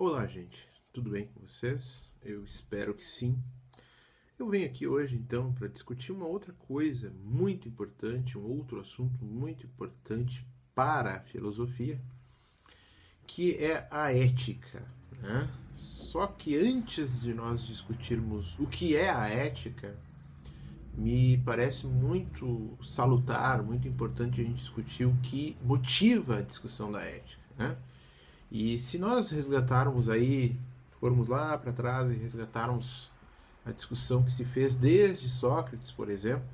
Olá, gente. Tudo bem com vocês? Eu espero que sim. Eu venho aqui hoje, então, para discutir uma outra coisa muito importante, um outro assunto muito importante para a filosofia, que é a ética, né? Só que antes de nós discutirmos o que é a ética, me parece muito salutar, muito importante a gente discutir o que motiva a discussão da ética, né? E se nós resgatarmos aí, formos lá para trás e resgatarmos a discussão que se fez desde Sócrates, por exemplo,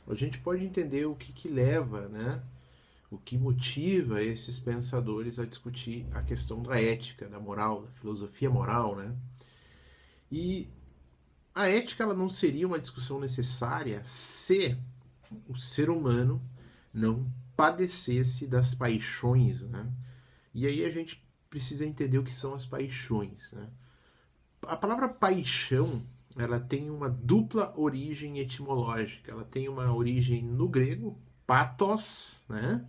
a gente pode entender o que leva, né, o que motiva esses pensadores a discutir a questão da ética, da moral, da filosofia moral, né? E a ética ela não seria uma discussão necessária se o ser humano não padecesse das paixões, né? E aí a gente precisa entender o que são as paixões, né? A palavra paixão, ela tem uma dupla origem etimológica. Ela tem uma origem no grego, pathos, né?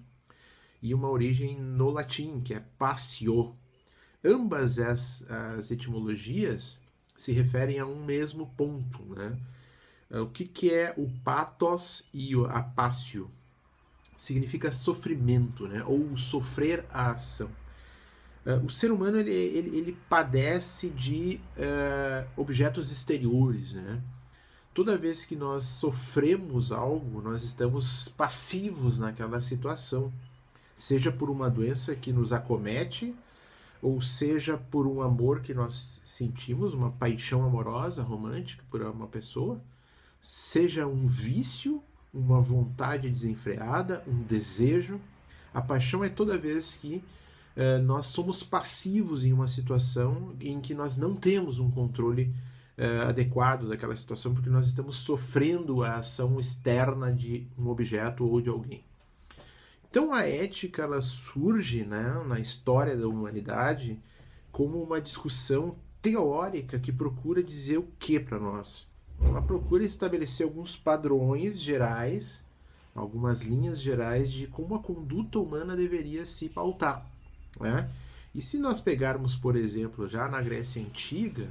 E uma origem no latim, que é passio. Ambas as etimologias se referem a um mesmo ponto, né? O que é o pathos e a passio? Significa sofrimento, né? Ou sofrer a ação. O ser humano ele padece de objetos exteriores, né? Toda vez que nós sofremos algo, nós estamos passivos naquela situação, seja por uma doença que nos acomete, ou seja por um amor que nós sentimos, uma paixão amorosa, romântica por uma pessoa, seja um vício, uma vontade desenfreada, um desejo. A paixão é toda vez que nós somos passivos em uma situação em que nós não temos um controle adequado daquela situação, porque nós estamos sofrendo a ação externa de um objeto ou de alguém. Então a ética ela surge, né, na história da humanidade como uma discussão teórica que procura dizer o que para nós? Ela procura estabelecer alguns padrões gerais, algumas linhas gerais de como a conduta humana deveria se pautar, né? E se nós pegarmos, por exemplo, já na Grécia Antiga,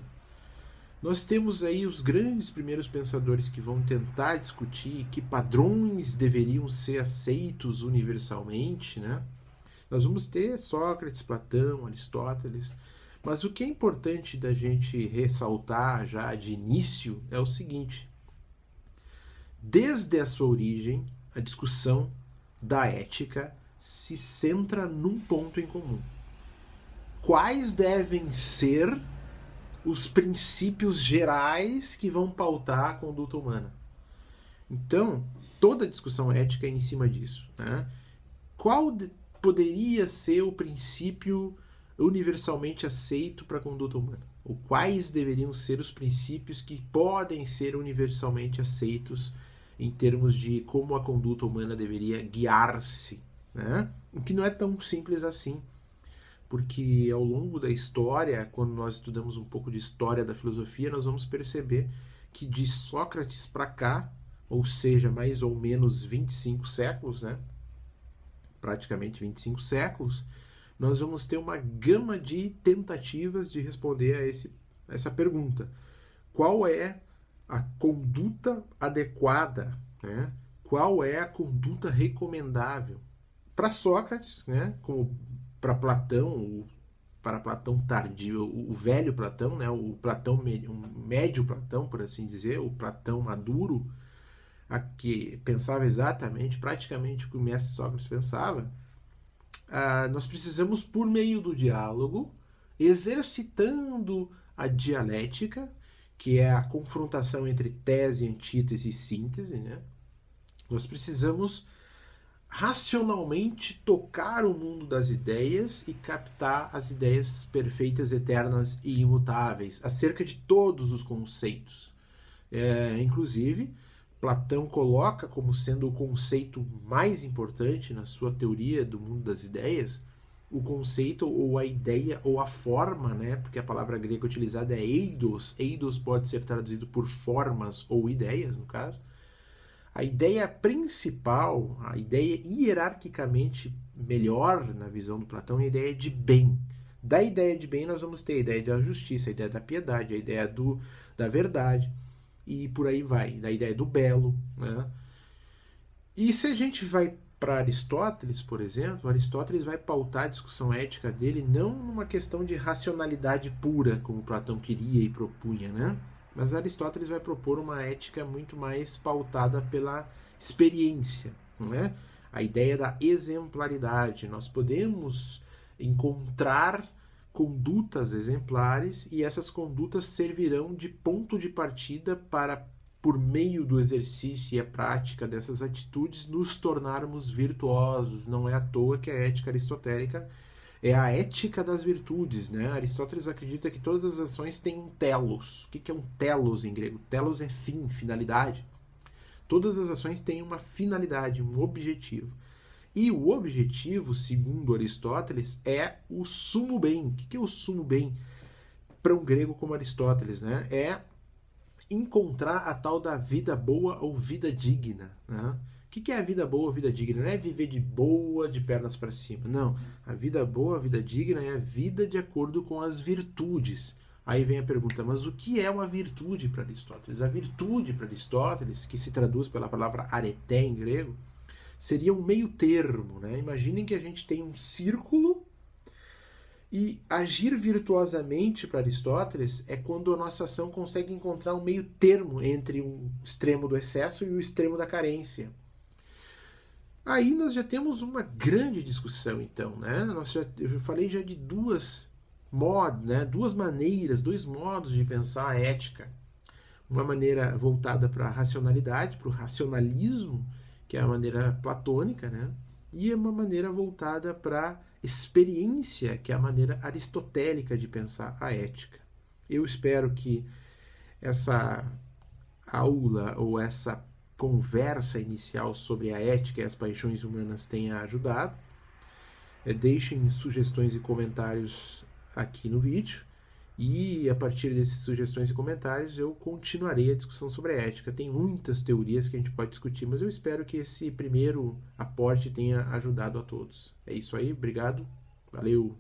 nós temos aí os grandes primeiros pensadores que vão tentar discutir que padrões deveriam ser aceitos universalmente, né? Nós vamos ter Sócrates, Platão, Aristóteles, mas o que é importante da gente ressaltar já de início é o seguinte: desde a sua origem, a discussão da ética se centra num ponto em comum. Quais devem ser os princípios gerais que vão pautar a conduta humana? Então, toda a discussão ética é em cima disso, né? Qual poderia ser o princípio universalmente aceito para a conduta humana? Ou quais deveriam ser os princípios que podem ser universalmente aceitos em termos de como a conduta humana deveria guiar-se, né? O que não é tão simples assim, porque ao longo da história, quando nós estudamos um pouco de história da filosofia, nós vamos perceber que de Sócrates para cá, ou seja, mais ou menos 25 séculos, né? Praticamente 25 séculos, nós vamos ter uma gama de tentativas de responder a essa pergunta. Qual é a conduta adequada, né? Qual é a conduta recomendável? Para Sócrates, né? Como para Platão, para Platão tardio, o velho Platão, né? O Platão, um médio Platão, por assim dizer, o Platão maduro, a que pensava exatamente, praticamente o que o mestre Sócrates pensava, nós precisamos, por meio do diálogo, exercitando a dialética, que é a confrontação entre tese, antítese e síntese, né? Nós precisamos racionalmente tocar o mundo das ideias e captar as ideias perfeitas, eternas e imutáveis acerca de todos os conceitos. Inclusive, Platão coloca como sendo o conceito mais importante na sua teoria do mundo das ideias, o conceito ou a ideia ou a forma, né? Porque a palavra grega utilizada é eidos. Eidos pode ser traduzido por formas ou ideias, no caso. A ideia principal, a ideia hierarquicamente melhor na visão do Platão é a ideia de bem, Da ideia de bem, nós vamos ter a ideia da justiça, a ideia da piedade, a ideia da verdade, e por aí vai, da ideia do belo, né? E se a gente vai para Aristóteles, por exemplo, Aristóteles vai pautar a discussão ética dele não numa questão de racionalidade pura, como Platão queria e propunha, né? Mas Aristóteles vai propor uma ética muito mais pautada pela experiência, não é? A ideia da exemplaridade. Nós podemos encontrar condutas exemplares e essas condutas servirão de ponto de partida para, por meio do exercício e a prática dessas atitudes, nos tornarmos virtuosos. Não é à toa que a ética aristotélica é a ética das virtudes, né? Aristóteles acredita que todas as ações têm um telos. O que é um telos em grego? Telos é fim, finalidade. Todas as ações têm uma finalidade, um objetivo. E o objetivo, segundo Aristóteles, é o sumo bem. O que é o sumo bem para um grego como Aristóteles, né? É encontrar a tal da vida boa ou vida digna, né? O que é a vida boa ou vida digna? Não é viver de boa, de pernas para cima. Não. A vida boa, a vida digna é a vida de acordo com as virtudes. Aí vem a pergunta, mas o que é uma virtude para Aristóteles? A virtude para Aristóteles, que se traduz pela palavra areté em grego, seria um meio termo, né? Imaginem que a gente tem um círculo e agir virtuosamente para Aristóteles é quando a nossa ação consegue encontrar um meio termo entre um extremo do excesso e o extremo da carência. Aí nós já temos uma grande discussão, então, né? Eu falei já de duas maneiras, dois modos de pensar a ética. Uma maneira voltada para a racionalidade, para o racionalismo, que é a maneira platônica, né? E uma maneira voltada para a experiência, que é a maneira aristotélica de pensar a ética. Eu espero que essa aula ou essa conversa inicial sobre a ética e as paixões humanas tenha ajudado. Deixem sugestões e comentários aqui no vídeo. E a partir dessas sugestões e comentários eu continuarei a discussão sobre a ética. Tem muitas teorias que a gente pode discutir, mas eu espero que esse primeiro aporte tenha ajudado a todos. É isso aí, obrigado, valeu!